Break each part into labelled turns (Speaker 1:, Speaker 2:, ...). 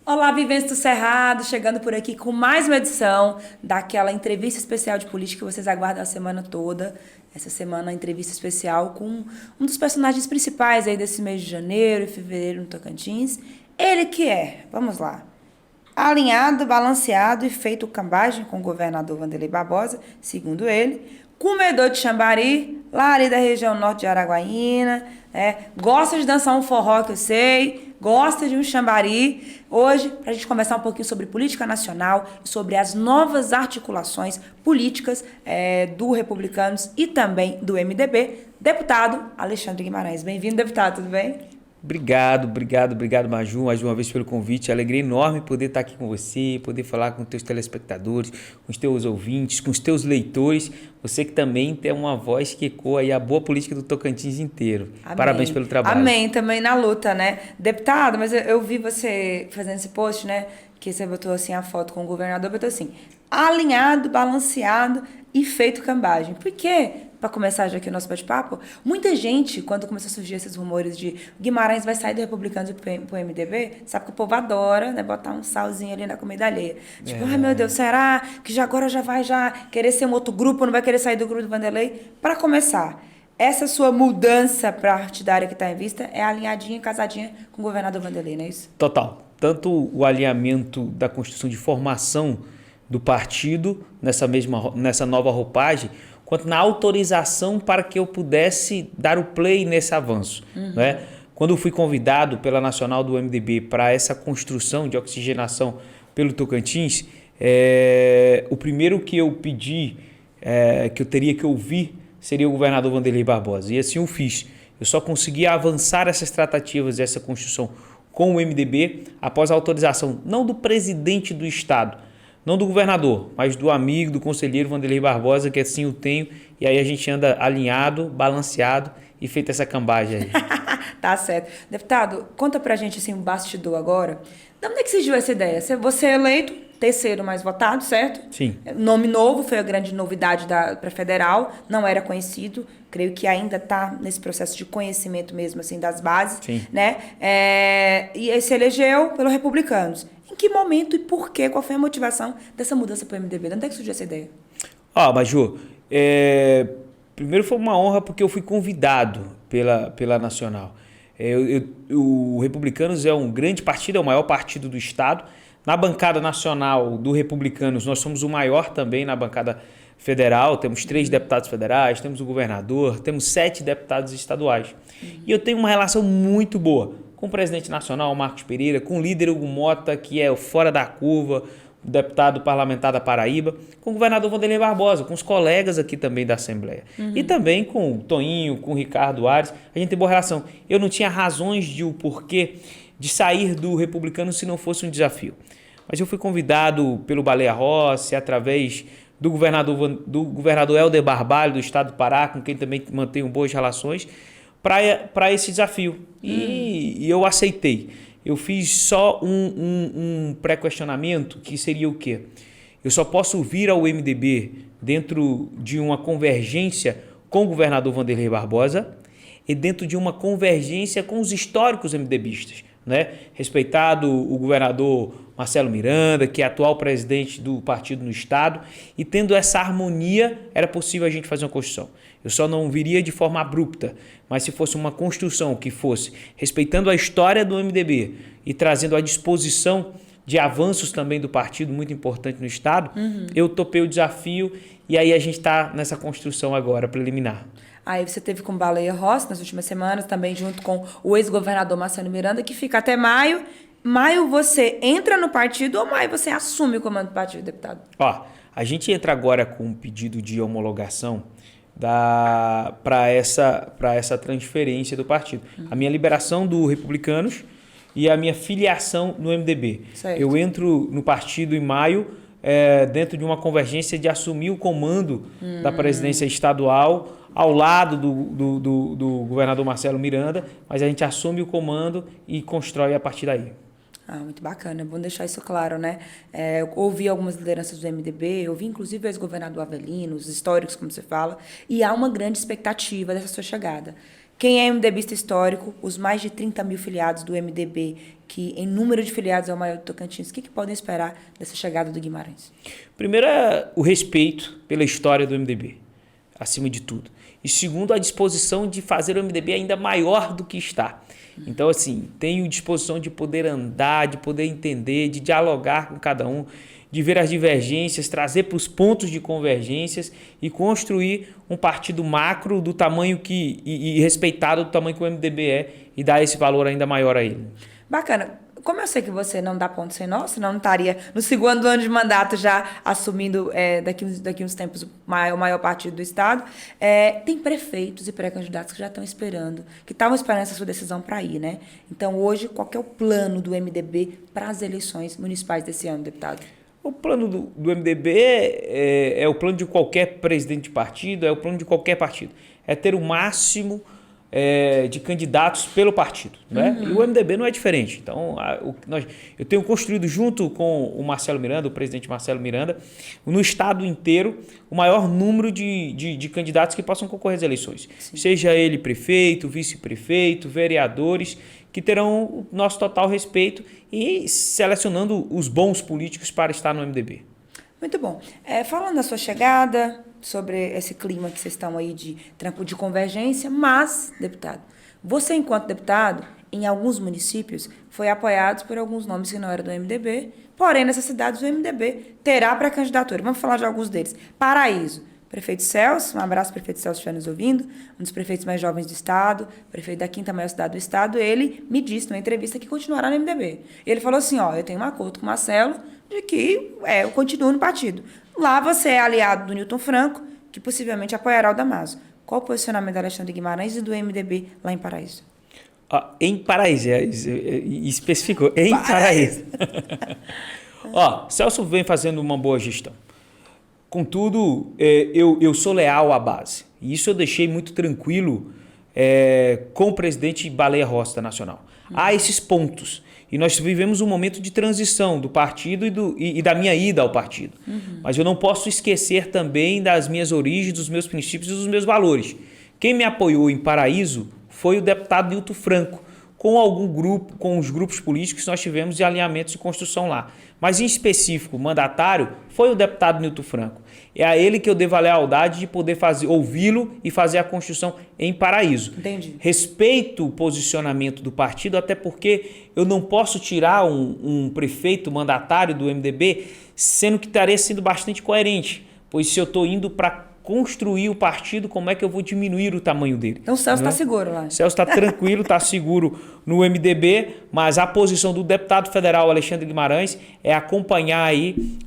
Speaker 1: Olá, Vivência do Cerrado, chegando por aqui com mais uma edição daquela entrevista especial de política que vocês aguardam a semana toda. Essa semana, a entrevista especial com um dos personagens principais aí desse mês de janeiro e fevereiro no Tocantins. Ele que é, vamos lá, alinhado, balanceado e feito cambagem com o governador Wanderlei Barbosa, segundo ele, comedor de Xambari, lá ali da região norte de Araguaína, gosta de dançar um forró que eu sei, gosta de um Xambari. Hoje, para a gente conversar um pouquinho sobre política nacional e sobre as novas articulações políticas do Republicanos e também do MDB, deputado Alexandre Guimarães. Bem-vindo, deputado, tudo bem?
Speaker 2: Obrigado, Maju, mais uma vez pelo convite. Alegria enorme poder estar aqui com você, poder falar com os teus telespectadores, com os teus ouvintes, com os teus leitores. Você que também tem uma voz que ecoa aí a boa política do Tocantins inteiro.
Speaker 1: Amém.
Speaker 2: Parabéns pelo trabalho.
Speaker 1: Amém, também na luta, né? Deputado, mas eu vi você fazendo esse post, né? Que você botou assim a foto com o governador, botou assim, alinhado, balanceado e feito cambagem. Por quê? Para começar já aqui o nosso bate-papo, muita gente, quando começou a surgir esses rumores de Guimarães vai sair do Republicanos pro MDB, sabe que o povo adora, né, botar um salzinho ali na comida alheia. Tipo, ai meu Deus, será que agora já vai querer ser um outro grupo, não vai querer sair do grupo do Wanderlei? Para começar, essa sua mudança partidária que está em vista é alinhadinha, casadinha com o governador Wanderlei, não é isso?
Speaker 2: Total. Tanto o alinhamento da Constituição de formação do partido nessa nova roupagem, quanto na autorização para que eu pudesse dar o play nesse avanço. Né? Quando eu fui convidado pela Nacional do MDB para essa construção de oxigenação pelo Tocantins, o primeiro que eu pedi, que eu teria que ouvir, seria o governador Wanderlei Barbosa. E assim eu fiz. Eu só consegui avançar essas tratativas, essa construção com o MDB, após a autorização, não do presidente do Estado, não do governador, mas do amigo, do conselheiro Wanderlei Barbosa, que assim eu tenho, e aí a gente anda alinhado, balanceado e feito essa cambagem aí.
Speaker 1: Tá certo. Deputado, conta pra gente assim, um bastidor agora. De onde é que surgiu essa ideia? Você é eleito, terceiro mais votado, certo?
Speaker 2: Sim.
Speaker 1: Nome novo, foi a grande novidade para federal, não era conhecido, creio que ainda está nesse processo de conhecimento mesmo, assim, das bases.
Speaker 2: Sim.
Speaker 1: Né? E aí se elegeu pelos Republicanos. Em que momento e por quê? Qual foi a motivação dessa mudança para o MDB? De onde é que surgiu essa ideia?
Speaker 2: Maju, primeiro foi uma honra porque eu fui convidado pela Nacional. O Republicanos é um grande partido, é o maior partido do Estado. Na bancada nacional do Republicanos, nós somos o maior também na bancada federal. Temos 3 deputados federais, temos o governador, temos 7 deputados estaduais. E eu tenho uma relação muito boa com o presidente nacional, Marcos Pereira, com o líder Hugo Mota, que é fora da curva, o deputado parlamentar da Paraíba, com o governador Wanderlei Barbosa, com os colegas aqui também da Assembleia. E também com o Toinho, com o Ricardo Ares, a gente tem boa relação. Eu não tinha razões de o porquê de sair do Republicano se não fosse um desafio. Mas eu fui convidado pelo Baleia Rossi, através do governador Helder Barbalho, do estado do Pará, com quem também mantenho boas relações, para esse desafio. E eu aceitei. Eu fiz só um pré-questionamento, que seria o quê? Eu só posso vir ao MDB dentro de uma convergência com o governador Wanderlei Barbosa e dentro de uma convergência com os históricos MDBistas. Né? Respeitado o governador Marcelo Miranda, que é atual presidente do partido no estado, e tendo essa harmonia, era possível a gente fazer uma construção. Eu só não viria de forma abrupta, mas se fosse uma construção que fosse respeitando a história do MDB e trazendo à disposição de avanços também do partido, muito importante no estado, eu topei o desafio e aí a gente está nessa construção agora, preliminar.
Speaker 1: Aí você teve com Baleia Rossi nas últimas semanas, também junto com o ex-governador Marcelo Miranda, que fica até maio. Maio você entra no partido ou maio você assume o comando do partido, deputado?
Speaker 2: A gente entra agora com um pedido de homologação para essa transferência do partido. A minha liberação do Republicanos e a minha filiação no MDB.
Speaker 1: Certo.
Speaker 2: Eu entro no partido em maio, dentro de uma convergência de assumir o comando da presidência estadual ao lado do governador Marcelo Miranda, mas a gente assume o comando e constrói a partir daí.
Speaker 1: Muito bacana, é bom deixar isso claro, né? Eu ouvi algumas lideranças do MDB, ouvi inclusive o ex-governador Avelino, os históricos, como você fala, e há uma grande expectativa dessa sua chegada. Quem é MDBista histórico, os mais de 30 mil filiados do MDB, que em número de filiados é o maior do Tocantins, o que podem esperar dessa chegada do Guimarães?
Speaker 2: Primeiro é o respeito pela história do MDB, acima de tudo. E segundo, a disposição de fazer o MDB ainda maior do que está. Então, assim, tenho disposição de poder andar, de poder entender, de dialogar com cada um, de ver as divergências, trazer para os pontos de convergências e construir um partido macro do tamanho e respeitado do tamanho que o MDB é e dar esse valor ainda maior a ele.
Speaker 1: Bacana. Como eu sei que você não dá ponto sem nó, senão não estaria no segundo ano de mandato já assumindo daqui uns tempos o maior partido do Estado, tem prefeitos e pré-candidatos que já estão esperando, que estavam esperando essa sua decisão para ir, né? Então, hoje, qual que é o plano do MDB para as eleições municipais desse ano, deputado?
Speaker 2: O plano do MDB é o plano de qualquer presidente de partido, é o plano de qualquer partido. É ter o máximo de candidatos pelo partido. Né? E o MDB não é diferente. Então, eu tenho construído junto com o Marcelo Miranda, o presidente Marcelo Miranda, no estado inteiro, o maior número de candidatos que possam concorrer às eleições. Sim. Seja ele prefeito, vice-prefeito, vereadores, que terão o nosso total respeito e selecionando os bons políticos para estar no MDB.
Speaker 1: Muito bom. Falando da sua chegada, sobre esse clima que vocês estão aí de convergência, mas, deputado, você, enquanto deputado, em alguns municípios, foi apoiado por alguns nomes que não eram do MDB, porém, nessas cidades, o MDB terá pré-candidatura. Vamos falar de alguns deles. Paraíso. Prefeito Celso, um abraço, prefeito Celso, estiver nos ouvindo, um dos prefeitos mais jovens do Estado, prefeito da quinta maior cidade do Estado, ele me disse numa entrevista que continuará no MDB. Ele falou assim, eu tenho um acordo com o Marcelo de que eu continuo no partido. Lá você é aliado do Newton Franco, que possivelmente apoiará o Damaso. Qual o posicionamento da Alexandre Guimarães e do MDB lá em Paraíso?
Speaker 2: Em Paraíso, especificou, em Paraíso. Celso vem fazendo uma boa gestão. Contudo, eu sou leal à base. E isso eu deixei muito tranquilo com o presidente Baleia Rossi da Nacional. Há esses pontos. E nós vivemos um momento de transição do partido e da minha ida ao partido. Mas eu não posso esquecer também das minhas origens, dos meus princípios e dos meus valores. Quem me apoiou em Paraíso foi o deputado Newton Franco, com os grupos políticos que nós tivemos de alinhamentos de construção lá. Mas, em específico, o mandatário foi o deputado Newton Franco. É a ele que eu devo a lealdade de poder ouvi-lo e fazer a construção em Paraíso.
Speaker 1: Entendi.
Speaker 2: Respeito o posicionamento do partido, até porque eu não posso tirar um prefeito mandatário do MDB, sendo que estaria sendo bastante coerente. Pois se eu estou indo para construir o partido, como é que eu vou diminuir o tamanho dele?
Speaker 1: Então o Celso está seguro lá.
Speaker 2: O Celso está tranquilo, está seguro no MDB, mas a posição do deputado federal Alexandre Guimarães é acompanhar aí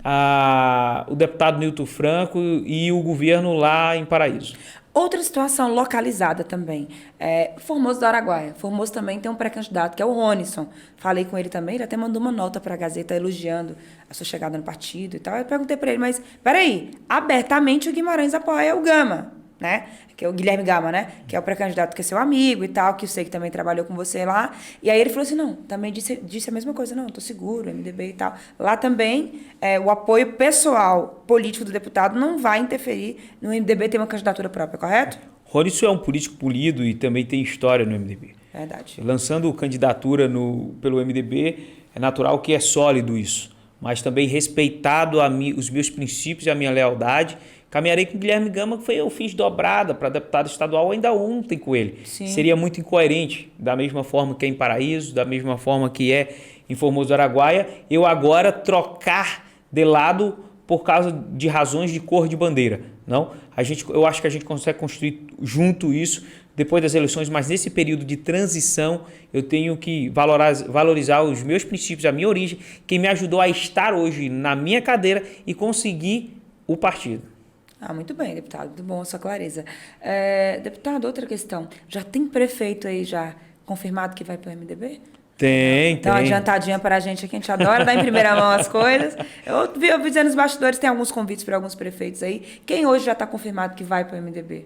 Speaker 2: o deputado Newton Franco e o governo lá em Paraíso.
Speaker 1: Outra situação localizada também, Formoso do Araguaia. Formoso também tem um pré-candidato, que é o Ronisson. Falei com ele também, ele até mandou uma nota para a Gazeta elogiando a sua chegada no partido e tal. Eu perguntei para ele, mas peraí, abertamente o Guimarães apoia o Gama, né? Que é o Guilherme Gama, né? Que é o pré-candidato que é seu amigo e tal, que eu sei que também trabalhou com você lá. E aí ele falou assim, não, também disse a mesma coisa, não, tô seguro, MDB e tal. Lá também, o apoio pessoal político do deputado não vai interferir no MDB ter uma candidatura própria, correto?
Speaker 2: Ronisson é um político polido e também tem história no MDB.
Speaker 1: Verdade.
Speaker 2: Lançando candidatura pelo MDB, é natural que é sólido isso, mas também respeitado os meus princípios e a minha lealdade. Caminharei com o Guilherme Gama, que eu fiz dobrada para deputado estadual ainda ontem com ele.
Speaker 1: Sim.
Speaker 2: Seria muito incoerente, da mesma forma que é em Paraíso, da mesma forma que é em Formoso do Araguaia, eu agora trocar de lado por causa de razões de cor de bandeira. Não, eu acho que a gente consegue construir junto isso depois das eleições, mas nesse período de transição eu tenho que valorizar os meus princípios, a minha origem, que me ajudou a estar hoje na minha cadeira e conseguir o partido.
Speaker 1: Muito bem, deputado. Muito bom a sua clareza. Deputado, outra questão. Já tem prefeito aí já confirmado que vai para o MDB?
Speaker 2: Tem.
Speaker 1: Dá uma adiantadinha para a gente aqui, a gente adora dar em primeira mão as coisas. Eu vi dizendo nos bastidores, tem alguns convites para alguns prefeitos aí. Quem hoje já está confirmado que vai para o MDB?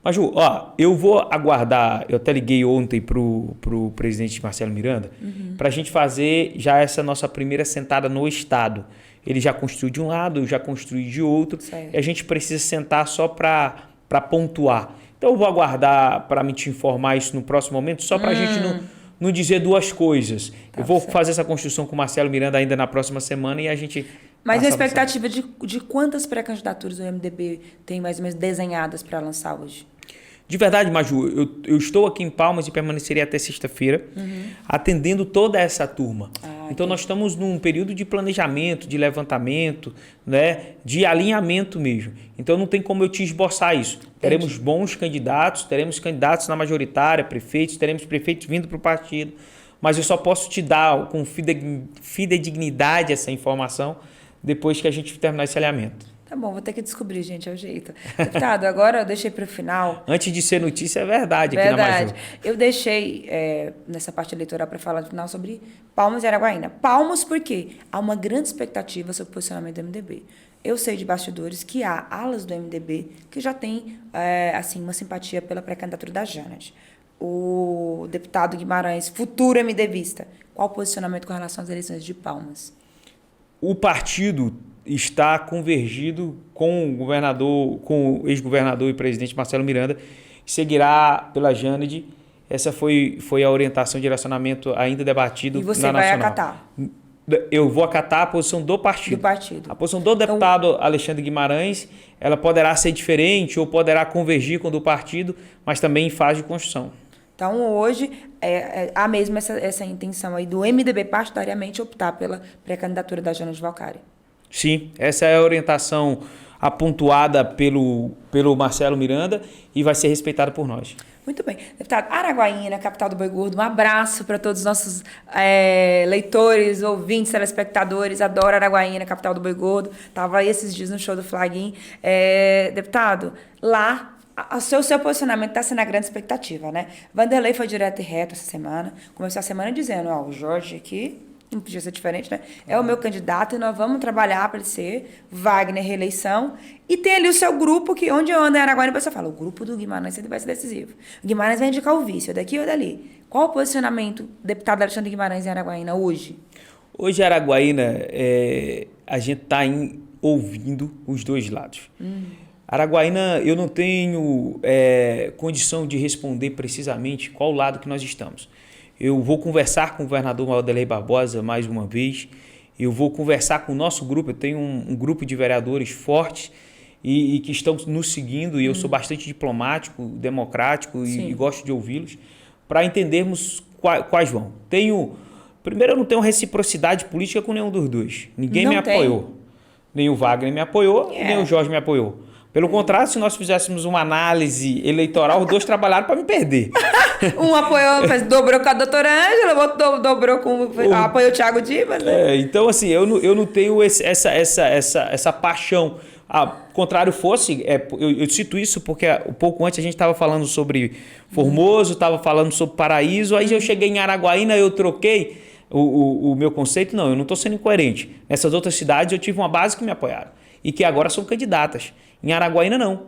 Speaker 2: Mas, Ju, eu vou aguardar, eu até liguei ontem pro presidente Marcelo Miranda, para a gente fazer já essa nossa primeira sentada no Estado. Ele já construiu de um lado, eu já construí de outro,
Speaker 1: certo.
Speaker 2: E a gente precisa sentar só para pontuar. Então eu vou aguardar para me te informar isso no próximo momento, só para a gente não dizer duas coisas.
Speaker 1: Tá
Speaker 2: eu vou
Speaker 1: certo.
Speaker 2: fazer essa construção com o Marcelo Miranda ainda na próxima semana e a gente...
Speaker 1: Mas a
Speaker 2: passa
Speaker 1: expectativa de quantas pré-candidaturas o MDB tem mais ou menos desenhadas para lançar hoje?
Speaker 2: De verdade, Maju, eu estou aqui em Palmas e permanecerei até sexta-feira, atendendo toda essa turma. Então, nós estamos num período de planejamento, de levantamento, né, de alinhamento mesmo. Então, não tem como eu te esboçar isso. Teremos bons candidatos, teremos candidatos na majoritária, prefeitos, teremos prefeitos vindo para o partido, mas eu só posso te dar com fidedignidade essa informação depois que a gente terminar esse alinhamento.
Speaker 1: Tá bom, vou ter que descobrir, gente, é o jeito. Deputado, agora eu deixei para o final.
Speaker 2: Antes de ser notícia, é verdade aqui na Maju.
Speaker 1: Eu deixei nessa parte eleitoral para falar no final sobre Palmas e Araguaína. Palmas porque há uma grande expectativa sobre o posicionamento do MDB. Eu sei de bastidores que há alas do MDB que já têm assim, uma simpatia pela pré-candidatura da Janet. O deputado Guimarães, futuro MDBista, qual o posicionamento com relação às eleições de Palmas?
Speaker 2: O partido está convergido com o governador, com o ex-governador e presidente Marcelo Miranda, seguirá pela Janet. Essa foi a orientação de direcionamento ainda debatido na Nacional.
Speaker 1: E você vai acatar?
Speaker 2: Eu vou acatar a posição do partido.
Speaker 1: Do partido.
Speaker 2: A posição do deputado Alexandre Guimarães, ela poderá ser diferente ou poderá convergir com a do partido, mas também em fase de construção.
Speaker 1: Então, hoje, há mesmo essa intenção aí do MDB partidariamente optar pela pré-candidatura da Janet Valcárria.
Speaker 2: Sim, essa é a orientação apontuada pelo Marcelo Miranda e vai ser respeitada por nós.
Speaker 1: Muito bem. Deputado, Araguaína, capital do Boi Gordo, um abraço para todos os nossos leitores, ouvintes, telespectadores. Adoro Araguaína, capital do Boi Gordo. Estava esses dias no show do Flaguinho. Deputado, lá, o seu posicionamento está sendo a grande expectativa, né? Vanderlei foi direto e reto essa semana. Começou a semana dizendo, o Jorge aqui... não podia ser diferente, né? É o meu candidato e nós vamos trabalhar para ele ser Wagner reeleição. E tem ali o seu grupo, que onde eu ando em Araguaína, a pessoa fala, o grupo do Guimarães sempre vai ser decisivo. O Guimarães vai indicar o vice, ou daqui ou dali. Qual o posicionamento do deputado Alexandre Guimarães em Araguaína hoje?
Speaker 2: Hoje, Araguaína, a gente está ouvindo os dois lados. Araguaína, eu não tenho condição de responder precisamente qual lado que nós estamos. Eu vou conversar com o governador Vanderlei Barbosa mais uma vez. Eu vou conversar com o nosso grupo. Eu tenho um grupo de vereadores fortes e que estão nos seguindo. E eu sou bastante diplomático, democrático e gosto de ouvi-los para entendermos quais vão. Primeiro, eu não tenho reciprocidade política com nenhum dos dois. Ninguém me apoiou. Nem o Wagner me apoiou, nem o Jorge me apoiou. Pelo contrário, se nós fizéssemos uma análise eleitoral, os dois trabalharam para me perder.
Speaker 1: Um apoiou, dobrou com a doutora Ângela, o outro dobrou apoiou o Thiago Dimas, né?
Speaker 2: Então, assim, eu não tenho essa paixão. Contrário fosse, eu cito isso porque um pouco antes a gente estava falando sobre Formoso, estava falando sobre Paraíso, aí eu cheguei em Araguaína, eu troquei o meu conceito. Não, eu não estou sendo incoerente. Nessas outras cidades eu tive uma base que me apoiaram e que agora são candidatas. Em Araguaína, não.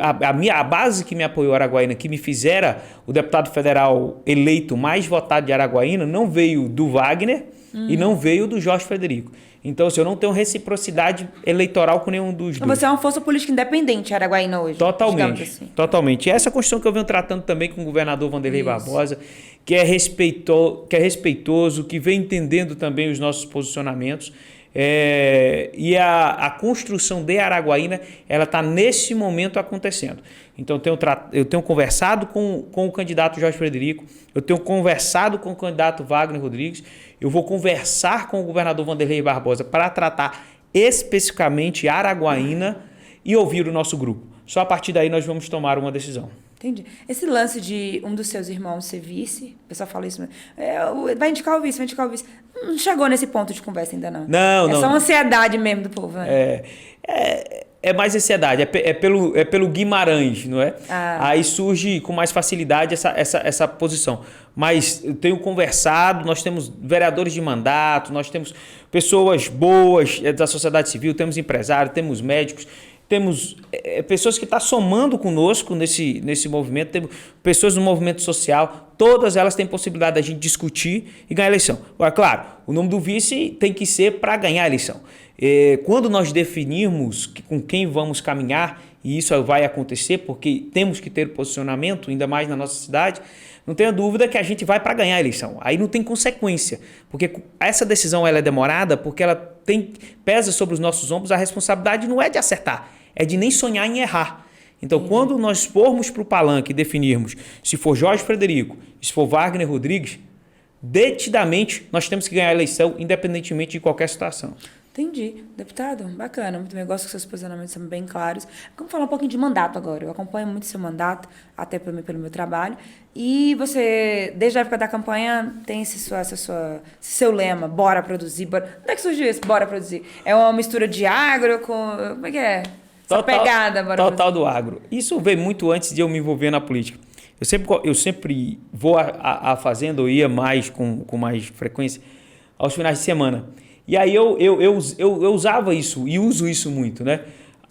Speaker 2: A base que me apoiou Araguaína, que me fizera o deputado federal eleito mais votado de Araguaína, não veio do Wagner e não veio do Jorge Frederico. Então, assim, eu não tenho reciprocidade eleitoral com nenhum dos dois.
Speaker 1: Você é uma força política independente, Araguaína, hoje.
Speaker 2: Totalmente.
Speaker 1: Assim.
Speaker 2: Totalmente. E essa questão que eu venho tratando também com o governador Vanderlei Barbosa, que é respeitoso, que vem entendendo também os nossos posicionamentos. E a construção de Araguaína, ela está nesse momento acontecendo. Então, eu tenho conversado com o candidato Jorge Frederico, eu tenho conversado com o candidato Wagner Rodrigues, eu vou conversar com o governador Vanderlei Barbosa para tratar especificamente Araguaína e ouvir o nosso grupo. Só a partir daí nós vamos tomar uma decisão.
Speaker 1: Entendi. Esse lance de um dos seus irmãos ser vice, o pessoal fala isso, vai indicar o vice, vai indicar o vice. Não chegou nesse ponto de conversa ainda, não.
Speaker 2: Não.
Speaker 1: É só uma ansiedade mesmo do povo, né?
Speaker 2: É mais ansiedade, é pelo Guimarães, não é? Aí surge com mais facilidade essa posição. Mas eu tenho conversado, nós temos vereadores de mandato, nós temos pessoas boas da sociedade civil, temos empresários, temos médicos. temos pessoas que estão somando conosco nesse movimento, temos pessoas no movimento social, todas elas têm possibilidade de a gente discutir e ganhar a eleição. Agora, claro, o nome do vice tem que ser para ganhar a eleição. Quando nós definirmos com quem vamos caminhar, e isso vai acontecer porque temos que ter posicionamento, ainda mais na nossa cidade, não tenha dúvida que a gente vai para ganhar a eleição. Aí não tem consequência, porque essa decisão ela é demorada porque ela pesa sobre os nossos ombros. A responsabilidade não é de acertar, é de nem sonhar em errar. Então, quando nós formos para o palanque e definirmos se for Jorge Frederico, se for Wagner Rodrigues, detidamente nós temos que ganhar a eleição, independentemente de qualquer situação.
Speaker 1: Entendi. Deputado, bacana. Muito bem, gosto que seus posicionamentos são bem claros. Vamos falar um pouquinho de mandato agora. Eu acompanho muito seu mandato, até pelo meu trabalho. E você, desde a época da campanha, tem esse seu lema, bora produzir. Bora... Onde é que surgiu esse bora produzir? É uma mistura de agro com... Como é que é? Essa pegada, bora produzir.
Speaker 2: Total do agro. Isso veio muito antes de eu me envolver na política. Eu sempre vou à fazenda, ou ia mais com mais frequência, aos finais de semana. E aí eu usava isso e uso isso muito, né?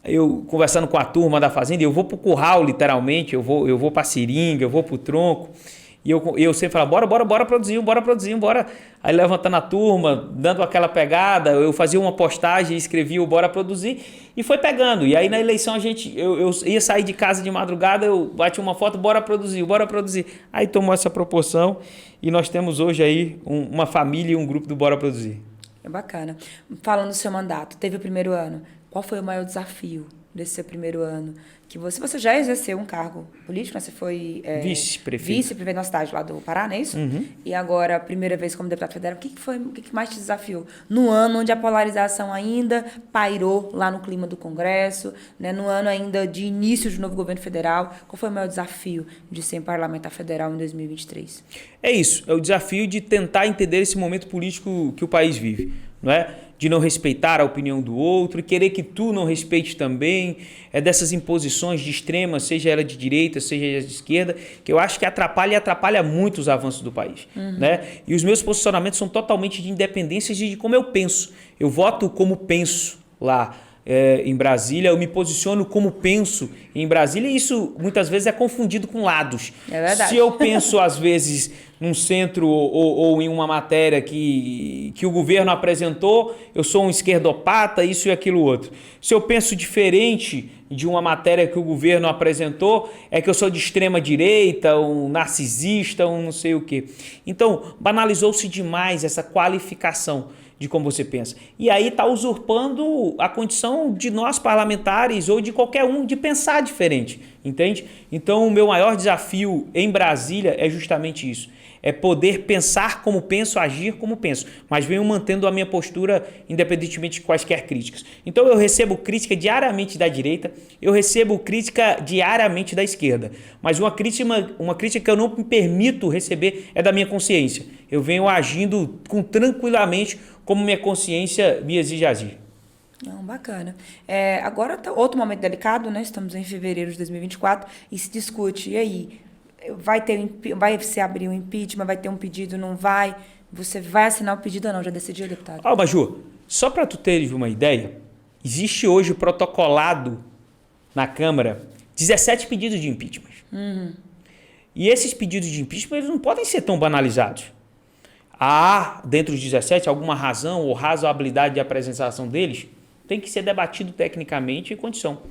Speaker 2: Eu conversando com a turma da fazenda, eu vou pro curral literalmente, eu vou pra seringa, eu vou pro tronco, e eu sempre falava, bora produzir. Aí levantando a turma, dando aquela pegada, eu fazia uma postagem, escrevia o bora produzir, e foi pegando. E aí na eleição eu ia sair de casa de madrugada, eu bati uma foto, bora produzir. Aí tomou essa proporção e nós temos hoje aí uma família e um grupo do Bora Produzir.
Speaker 1: É bacana. Falando do seu mandato, teve o primeiro ano. Qual foi o maior desafio desse seu primeiro ano? Que você já exerceu um cargo político, né? Você foi vice-prefeito na cidade lá do Pará, não é isso?
Speaker 2: Uhum.
Speaker 1: E agora, a primeira vez como deputado federal, o que mais te desafiou? No ano onde a polarização ainda pairou lá no clima do Congresso, né? No ano ainda de início de novo governo federal, qual foi o maior desafio de ser parlamentar federal em 2023?
Speaker 2: É isso, é o desafio de tentar entender esse momento político que o país vive, não é? De não respeitar a opinião do outro e querer que tu não respeite também, dessas imposições de extrema, seja ela de direita, seja ela de esquerda, que eu acho que atrapalha muito os avanços do país. Né? E os meus posicionamentos são totalmente de independência de como eu penso. Eu voto como penso lá em Brasília, eu me posiciono como penso em Brasília, e isso muitas vezes é confundido com lados.
Speaker 1: É verdade.
Speaker 2: Se eu penso, às vezes, num centro ou em uma matéria que o governo apresentou, eu sou um esquerdopata, isso e aquilo outro. Se eu penso diferente de uma matéria que o governo apresentou, é que eu sou de extrema direita, um narcisista, um não sei o quê. Então, banalizou-se demais essa qualificação de como você pensa. E aí está usurpando a condição de nós parlamentares ou de qualquer um de pensar diferente, entende? Então o meu maior desafio em Brasília é justamente isso. É poder pensar como penso, agir como penso, mas venho mantendo a minha postura independentemente de quaisquer críticas. Então eu recebo crítica diariamente da direita, eu recebo crítica diariamente da esquerda, mas uma crítica que eu não me permito receber é da minha consciência. Eu venho agindo tranquilamente como minha consciência me exige agir.
Speaker 1: Não, bacana. Agora tá outro momento delicado, né? Estamos em fevereiro de 2024 e se discute, e aí? Vai se abrir um impeachment, vai ter um pedido, não vai? Você vai assinar o pedido ou não? Já decidiu, deputado?
Speaker 2: Maju, só para tu teres uma ideia, existe hoje protocolado na Câmara 17 pedidos de impeachment. E esses pedidos de impeachment eles não podem ser tão banalizados. Há, dentro dos 17, alguma razão ou razoabilidade de apresentação deles? Tem que ser debatido tecnicamente em condição.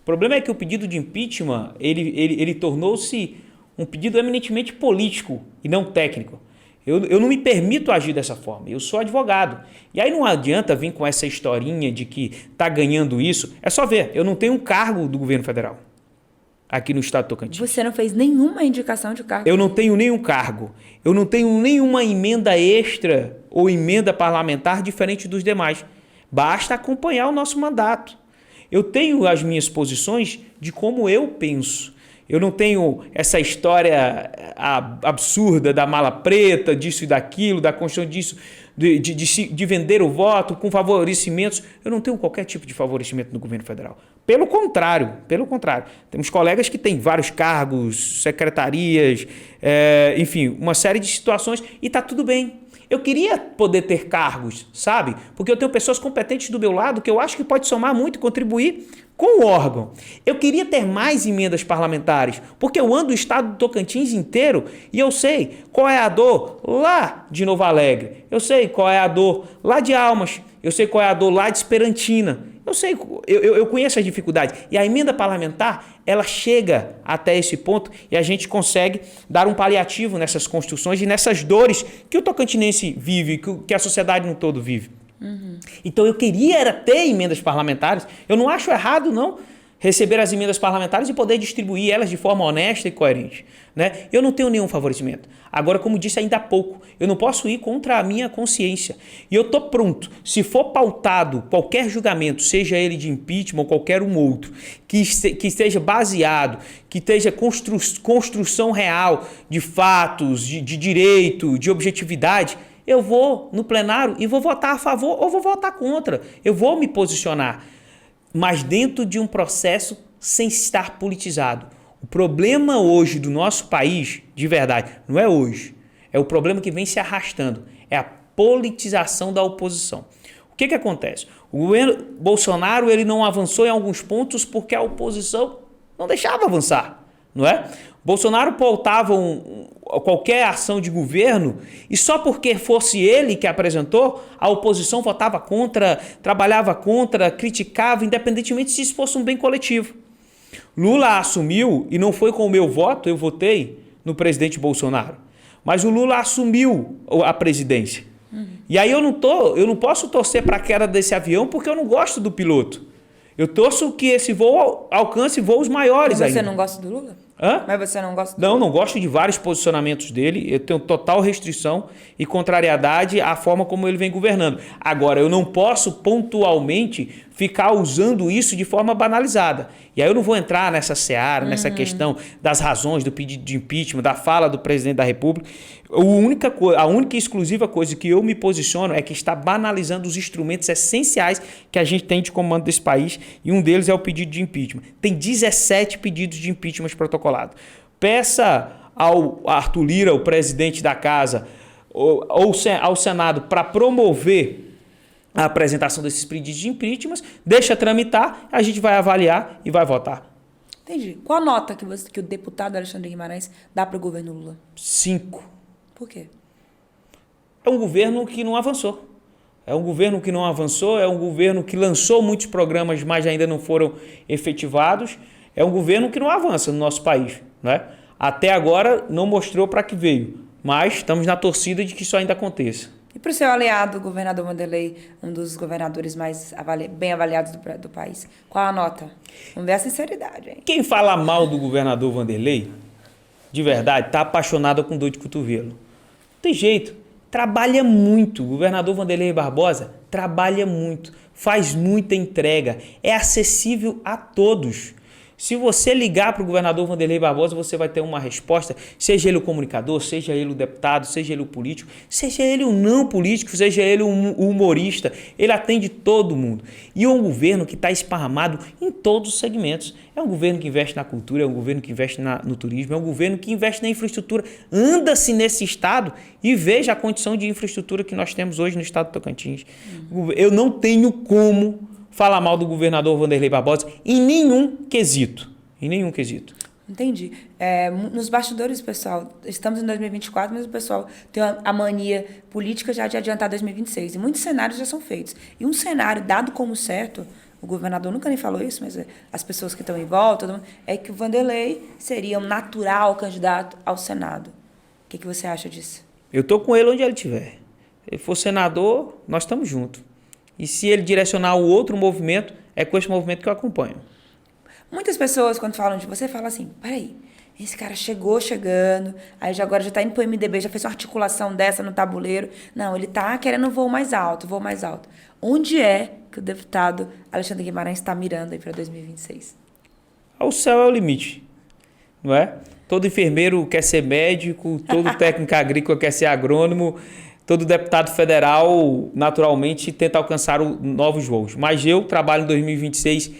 Speaker 2: O problema é que o pedido de impeachment ele tornou-se um pedido eminentemente político e não técnico. Eu não me permito agir dessa forma, eu sou advogado. E aí não adianta vir com essa historinha de que está ganhando isso. É só ver, eu não tenho um cargo do governo federal aqui no estado do Tocantins.
Speaker 1: Você não fez nenhuma indicação de cargo?
Speaker 2: Eu não tenho nenhum cargo. Eu não tenho nenhuma emenda extra ou emenda parlamentar diferente dos demais. Basta acompanhar o nosso mandato. Eu tenho as minhas posições de como eu penso. Eu não tenho essa história absurda da mala preta, disso e daquilo, da construção disso, de vender o voto com favorecimentos. Eu não tenho qualquer tipo de favorecimento no governo federal. Pelo contrário. Temos colegas que têm vários cargos, secretarias, enfim, uma série de situações e está tudo bem. Eu queria poder ter cargos, sabe? Porque eu tenho pessoas competentes do meu lado que eu acho que pode somar muito e contribuir com o órgão. Eu queria ter mais emendas parlamentares, porque eu ando o estado do Tocantins inteiro e eu sei qual é a dor lá de Novo Alegre, eu sei qual é a dor lá de Almas, eu sei qual é a dor lá de Esperantina. Eu sei, eu conheço as dificuldades. E a emenda parlamentar, ela chega até esse ponto e a gente consegue dar um paliativo nessas construções e nessas dores que o tocantinense vive, que a sociedade no todo vive. Então eu queria era ter emendas parlamentares. Eu não acho errado, não, receber as emendas parlamentares e poder distribuir elas de forma honesta e coerente, né? Eu não tenho nenhum favorecimento. Agora, como disse ainda há pouco, eu não posso ir contra a minha consciência. E eu estou pronto. Se for pautado qualquer julgamento, seja ele de impeachment ou qualquer um outro, que esteja baseado, que esteja construção real de fatos, de direito, de objetividade, eu vou no plenário e vou votar a favor ou vou votar contra. Eu vou me posicionar, mas dentro de um processo sem estar politizado. O problema hoje do nosso país, de verdade, não é hoje, é o problema que vem se arrastando, é a politização da oposição. O que acontece? O governo Bolsonaro ele não avançou em alguns pontos porque a oposição não deixava avançar, não é? Bolsonaro pautava qualquer ação de governo e só porque fosse ele que apresentou, a oposição votava contra, trabalhava contra, criticava, independentemente se isso fosse um bem coletivo. Lula assumiu, e não foi com o meu voto, eu votei no presidente Bolsonaro, mas o Lula assumiu a presidência. E aí eu não posso torcer para a queda desse avião porque eu não gosto do piloto. Eu torço que esse voo alcance voos maiores ainda.
Speaker 1: Mas você não gosta do Lula?
Speaker 2: Hã?
Speaker 1: Mas você não gosta do Lula?
Speaker 2: Não gosto de vários posicionamentos dele. Eu tenho total restrição e contrariedade à forma como ele vem governando. Agora, eu não posso pontualmente ficar usando isso de forma banalizada. E aí eu não vou entrar nessa seara, nessa questão das razões do pedido de impeachment, da fala do presidente da República. A única e exclusiva coisa que eu me posiciono é que está banalizando os instrumentos essenciais que a gente tem de comando desse país, e um deles é o pedido de impeachment. Tem 17 pedidos de impeachment protocolados. Peça ao Arthur Lira, o presidente da casa, ou ao Senado para promover a apresentação desses pedidos de impeachment, deixa tramitar, a gente vai avaliar e vai votar.
Speaker 1: Entendi. Qual a nota que o deputado Alexandre Guimarães dá para o governo Lula?
Speaker 2: 5.
Speaker 1: Por quê?
Speaker 2: É um governo que não avançou. É um governo que não avançou, é um governo que lançou muitos programas, mas ainda não foram efetivados. É um governo que não avança no nosso país, né? Até agora não mostrou para que veio, mas estamos na torcida de que isso ainda aconteça.
Speaker 1: E para o seu aliado, o governador Wanderlei, um dos governadores mais bem avaliados do país, qual a nota? Vamos ver a sinceridade, hein?
Speaker 2: Quem fala mal do governador Wanderlei, de verdade, está apaixonado com dor de cotovelo. Não tem jeito, trabalha muito. O governador Wanderlei Barbosa trabalha muito, faz muita entrega, é acessível a todos. Se você ligar para o governador Wanderlei Barbosa, você vai ter uma resposta, seja ele o comunicador, seja ele o deputado, seja ele o político, seja ele o não político, seja ele o humorista, ele atende todo mundo. E é um governo que está esparramado em todos os segmentos. É um governo que investe na cultura, é um governo que investe no turismo, é um governo que investe na infraestrutura. Anda-se nesse estado e veja a condição de infraestrutura que nós temos hoje no estado do Tocantins. Eu não tenho como falar mal do governador Wanderlei Barbosa em nenhum quesito. Em nenhum quesito.
Speaker 1: Entendi. Nos bastidores, pessoal, estamos em 2024, mas o pessoal tem a mania política já de adiantar 2026. E muitos cenários já são feitos. E um cenário dado como certo, o governador nunca nem falou isso, mas as pessoas que estão em volta, é que o Wanderlei seria um natural candidato ao Senado. O que você acha disso?
Speaker 2: Eu estou com ele onde ele estiver. Se ele for senador, nós estamos juntos. E se ele direcionar o outro movimento, é com esse movimento que eu acompanho.
Speaker 1: Muitas pessoas, quando falam de você, falam assim, peraí, esse cara chegando, aí agora já está indo para o MDB, já fez uma articulação dessa no tabuleiro. Não, ele está querendo voo mais alto. Onde é que o deputado Alexandre Guimarães está mirando aí para 2026?
Speaker 2: O céu é o limite, não é? Todo enfermeiro quer ser médico, todo técnico agrícola quer ser agrônomo, todo deputado federal, naturalmente, tenta alcançar novos voos. Mas eu trabalho em 2026,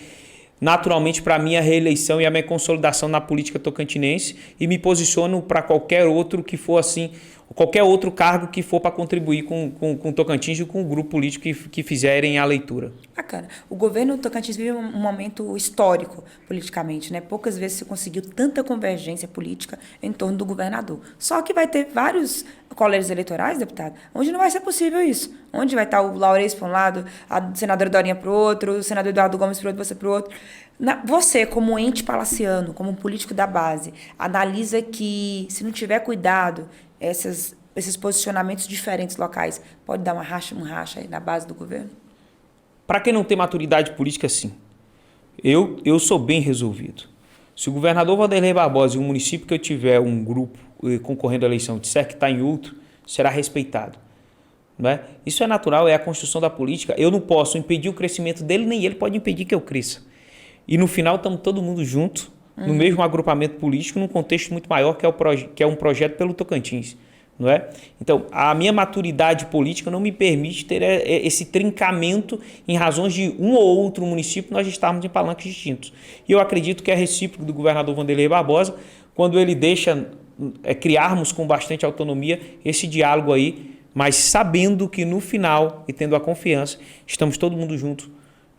Speaker 2: naturalmente, para a minha reeleição e a minha consolidação na política tocantinense e me posiciono para qualquer outro que for assim qualquer outro cargo que for para contribuir com o Tocantins e com o grupo político que fizerem a leitura.
Speaker 1: Bacana. O governo Tocantins vive um momento histórico politicamente, né? Poucas vezes se conseguiu tanta convergência política em torno do governador. Só que vai ter vários colégios eleitorais, deputado, onde não vai ser possível isso. Onde vai estar o Laurez para um lado, a senadora Dorinha para o outro, o senador Eduardo Gomes para o outro, você para o outro. Você, como ente palaciano, como um político da base, analisa que, se não tiver cuidado, esses posicionamentos diferentes locais pode dar um racha aí na base do governo?
Speaker 2: Para quem não tem maturidade política, sim. Eu sou bem resolvido. Se o governador Wanderlei Barbosa e o município que eu tiver um grupo concorrendo à eleição disser que está em outro, será respeitado. Não é? Isso é natural, é a construção da política. Eu não posso impedir o crescimento dele, nem ele pode impedir que eu cresça. E no final estamos todo mundo junto, no mesmo agrupamento político, num contexto muito maior que é um projeto pelo Tocantins. Não é? Então, a minha maturidade política não me permite ter esse trincamento em razões de um ou outro município nós estarmos em palanques distintos. E eu acredito que é recíproco do governador Wanderlei Barbosa, quando ele deixa criarmos com bastante autonomia esse diálogo aí, mas sabendo que no final, e tendo a confiança, estamos todo mundo junto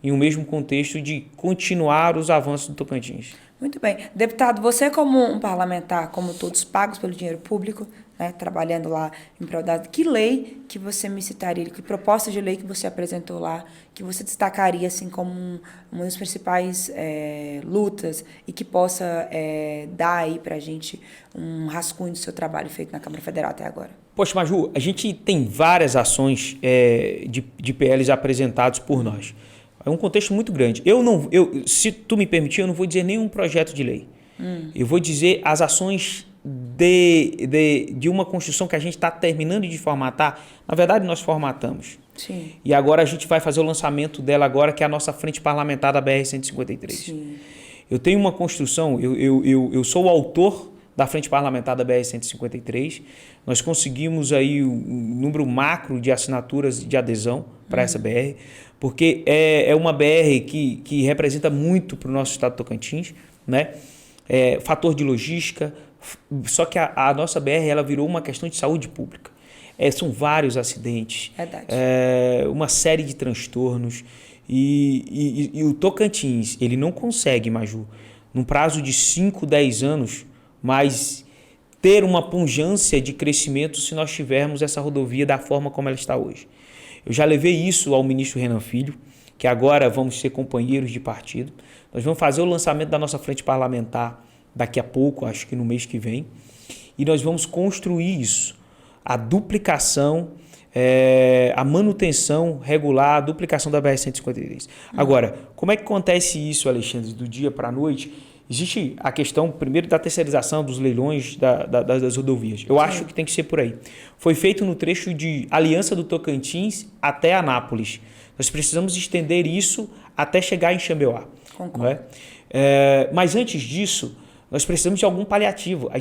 Speaker 2: em um mesmo contexto de continuar os avanços do Tocantins.
Speaker 1: Muito bem. Deputado, você como um parlamentar, como todos pagos pelo dinheiro público, né, trabalhando lá em prol da... Que lei que você me citaria, que proposta de lei que você apresentou lá, que você destacaria assim como uma das principais lutas e que possa dar aí para a gente um rascunho do seu trabalho feito na Câmara Federal até agora?
Speaker 2: Poxa, Maju, a gente tem várias ações de PLs apresentados por nós. É um contexto muito grande. Se tu me permitir, eu não vou dizer nenhum projeto de lei. Eu vou dizer as ações de uma construção que a gente está terminando de formatar. Na verdade, nós formatamos.
Speaker 1: Sim.
Speaker 2: E agora a gente vai fazer o lançamento dela agora, que é a nossa frente parlamentar da BR-153.
Speaker 1: Sim.
Speaker 2: Eu tenho uma construção, eu sou o autor da frente parlamentar da BR-153. Nós conseguimos aí um número macro de assinaturas de adesão para essa BR, porque é uma BR que representa muito para o nosso estado de Tocantins, né? Fator de logística, só que a nossa BR ela virou uma questão de saúde pública. São vários acidentes, uma série de transtornos, e o Tocantins ele não consegue, Maju, num prazo de 5, 10 anos, mas ter uma pujança de crescimento se nós tivermos essa rodovia da forma como ela está hoje. Eu já levei isso ao ministro Renan Filho, que agora vamos ser companheiros de partido. Nós vamos fazer o lançamento da nossa frente parlamentar daqui a pouco, acho que no mês que vem, e nós vamos construir isso. A duplicação, a manutenção regular, a duplicação da BR-153. Agora, como é que acontece isso, Alexandre, do dia para a noite? Existe a questão, primeiro, da terceirização dos leilões das rodovias. Eu acho que tem que ser por aí. Foi feito no trecho de Aliança do Tocantins até Anápolis. Nós precisamos estender isso até chegar em Xambioá.
Speaker 1: Concordo.
Speaker 2: Mas antes disso, nós precisamos de algum paliativo.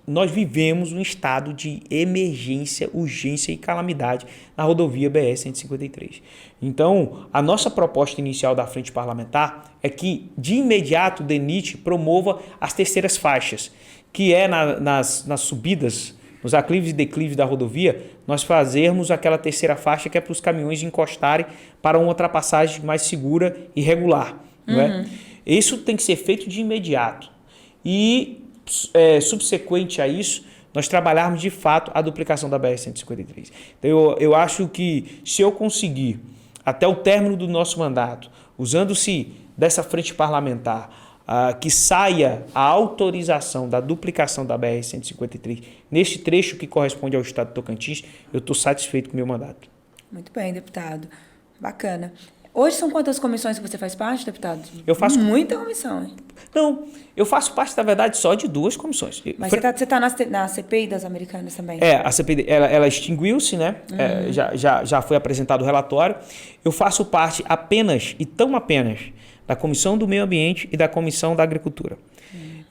Speaker 2: Nós vivemos um estado de emergência, urgência e calamidade na rodovia BR-153. Então, a nossa proposta inicial da frente parlamentar é que, de imediato, o DENIT promova as terceiras faixas, que é nas subidas, nos aclives e declives da rodovia, nós fazermos aquela terceira faixa que é para os caminhões encostarem para uma ultrapassagem mais segura e regular. Não é? Isso tem que ser feito de imediato. E, subsequente a isso, nós trabalharmos de fato a duplicação da BR-153. Então, eu acho que se eu conseguir, até o término do nosso mandato, usando-se dessa frente parlamentar, que saia a autorização da duplicação da BR-153 neste trecho que corresponde ao estado de Tocantins, eu estou satisfeito com o meu mandato.
Speaker 1: Muito bem, deputado. Bacana. Hoje são quantas comissões que você faz parte, deputado?
Speaker 2: Eu faço...
Speaker 1: Muita comissão, hein?
Speaker 2: Não, eu faço parte, na verdade, só de 2 comissões.
Speaker 1: Mas você está na CPI das Americanas também?
Speaker 2: A CPI ela extinguiu-se, né? Já foi apresentado o relatório. Eu faço parte apenas, e tão apenas, da Comissão do Meio Ambiente e da Comissão da Agricultura.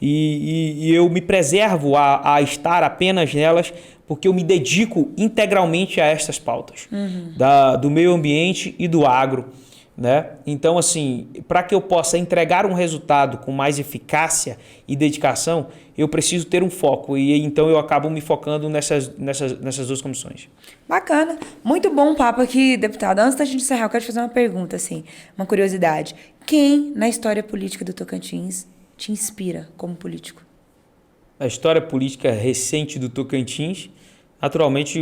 Speaker 2: E eu me preservo a estar apenas nelas, porque eu me dedico integralmente a estas pautas, do meio ambiente e do agro. né? Então, assim, para que eu possa entregar um resultado com mais eficácia e dedicação, eu preciso ter um foco. E então eu acabo me focando nessas duas comissões.
Speaker 1: Bacana. Muito bom o papo aqui, deputado. Antes da gente encerrar, eu quero te fazer uma pergunta, assim, uma curiosidade. Quem na história política do Tocantins te inspira como político?
Speaker 2: A história política recente do Tocantins, naturalmente,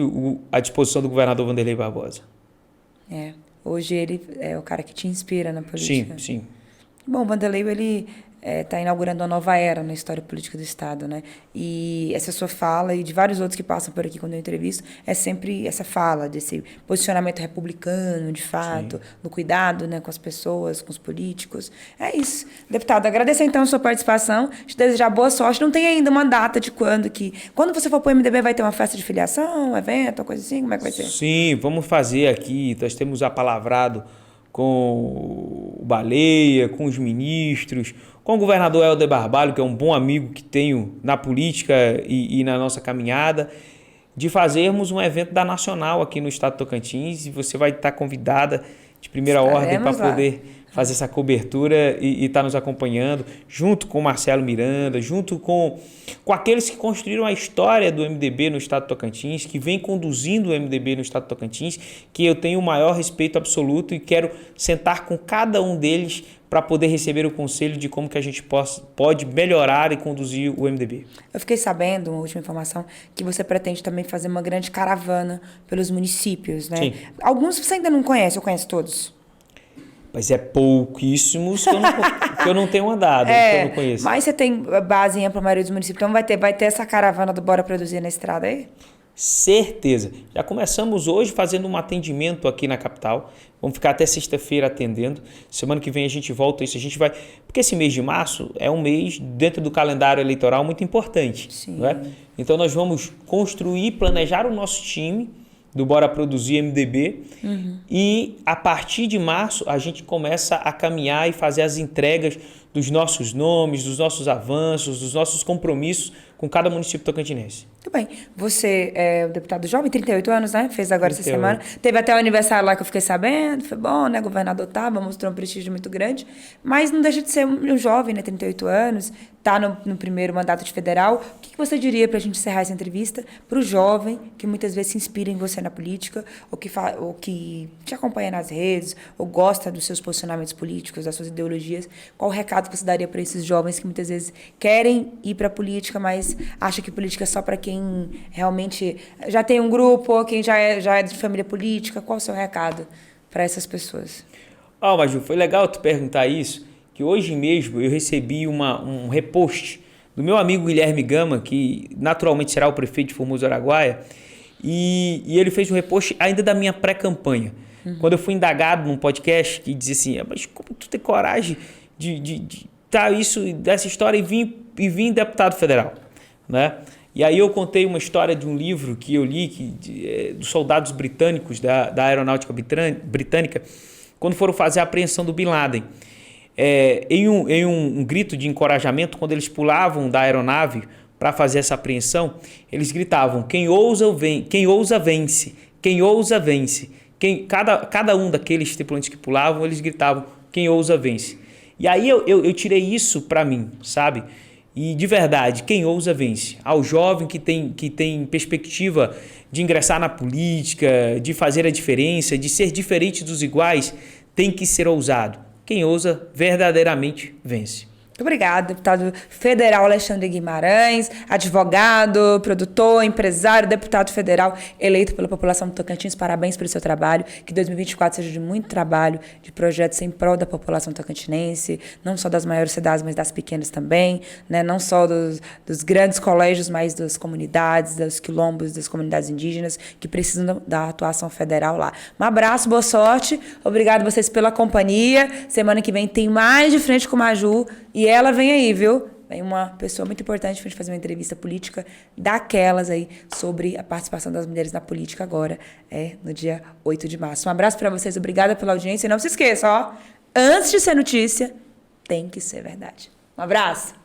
Speaker 2: a disposição do governador Wanderlei Barbosa.
Speaker 1: Hoje ele é o cara que te inspira na política.
Speaker 2: Sim.
Speaker 1: Bom, o Wanderlei, ele está inaugurando uma nova era na história política do Estado, né? E essa sua fala, e de vários outros que passam por aqui quando eu entrevisto, é sempre essa fala desse posicionamento republicano, de fato, no cuidado, né, com as pessoas, com os políticos. É isso. Deputado, agradecer então a sua participação, te desejar boa sorte. Não tem ainda uma data de quando você for para o MDB, vai ter uma festa de filiação, um evento, uma coisa assim? Como é que vai ser?
Speaker 2: Sim, vamos fazer aqui, nós temos apalavrado com o Baleia, com os ministros, com o governador Helder Barbalho, que é um bom amigo que tenho na política e na nossa caminhada, de fazermos um evento da Nacional aqui no estado de Tocantins, e você vai estar convidada de primeira ordem para poder fazer essa cobertura e estar nos acompanhando, junto com o Marcelo Miranda, junto com aqueles que construíram a história do MDB no estado de Tocantins, que vem conduzindo o MDB no estado de Tocantins, que eu tenho o maior respeito absoluto e quero sentar com cada um deles para poder receber o conselho de como que a gente pode melhorar e conduzir o MDB.
Speaker 1: Eu fiquei sabendo, uma última informação, que você pretende também fazer uma grande caravana pelos municípios, né?
Speaker 2: Sim.
Speaker 1: Alguns você ainda não conhece, ou conhece todos?
Speaker 2: Mas é pouquíssimos que eu não tenho andado, que eu não conheço.
Speaker 1: Mas você tem base em ampla maioria dos municípios, então vai ter essa caravana do Bora Produzir na estrada aí?
Speaker 2: Certeza. Já começamos hoje fazendo um atendimento aqui na capital. Vamos ficar até sexta-feira atendendo. Semana que vem a gente volta isso. A gente vai... Porque esse mês de março é um mês dentro do calendário eleitoral muito importante.
Speaker 1: Sim.
Speaker 2: Não é? Então nós vamos construir, planejar o nosso time do Bora Produzir MDB e a partir de março a gente começa a caminhar e fazer as entregas dos nossos nomes, dos nossos avanços, dos nossos compromissos com cada município tocantinense.
Speaker 1: Muito bem. Você é o deputado jovem, 38 anos, né? Fez agora
Speaker 2: 38.
Speaker 1: essa semana. Teve até o aniversário lá que eu fiquei sabendo. Foi bom, né? O governador tava, mostrou um prestígio muito grande. Mas não deixa de ser um jovem, né? 38 anos, tá no primeiro mandato de federal. O que você diria para a gente encerrar essa entrevista para o jovem que muitas vezes se inspira em você na política, ou que te acompanha nas redes, ou gosta dos seus posicionamentos políticos, das suas ideologias? Qual o recado que você daria para esses jovens que muitas vezes querem ir para a política, mas acham que política é só para quem realmente já tem um grupo, ou quem já é de família política? Qual o seu recado para essas pessoas?
Speaker 2: Maju, foi legal tu perguntar isso, que hoje mesmo eu recebi um repost do meu amigo Guilherme Gama, que naturalmente será o prefeito de Formoso Araguaia, e ele fez um repost ainda da minha pré-campanha. Quando eu fui indagado num podcast que dizia assim, mas como tu tem coragem de dessa história e vir deputado federal, né? E aí eu contei uma história de um livro que eu li dos soldados britânicos da aeronáutica britânica quando foram fazer a apreensão do Bin Laden. Em um grito de encorajamento, quando eles pulavam da aeronave para fazer essa apreensão, eles gritavam: quem ousa vence, quem ousa vence. Cada um daqueles tripulantes que pulavam, eles gritavam: quem ousa vence. E aí eu tirei isso para mim, sabe? E de verdade, quem ousa vence. Ao jovem que tem perspectiva de ingressar na política, de fazer a diferença, de ser diferente dos iguais, tem que ser ousado. Quem ousa verdadeiramente vence.
Speaker 1: Muito obrigada, deputado federal Alexandre Guimarães, advogado, produtor, empresário, deputado federal eleito pela população do Tocantins. Parabéns pelo seu trabalho. Que 2024 seja de muito trabalho, de projetos em prol da população tocantinense, não só das maiores cidades, mas das pequenas também, né? Não só dos grandes colégios, mas das comunidades, dos quilombos, das comunidades indígenas que precisam da atuação federal lá. Um abraço, boa sorte. Obrigado a vocês pela companhia. Semana que vem tem mais De Frente com Maju. E ela vem aí, viu? Vem uma pessoa muito importante para a gente fazer uma entrevista política daquelas aí sobre a participação das mulheres na política agora, no dia 8 de março. Um abraço para vocês, obrigada pela audiência. E não se esqueça, antes de ser notícia, tem que ser verdade. Um abraço!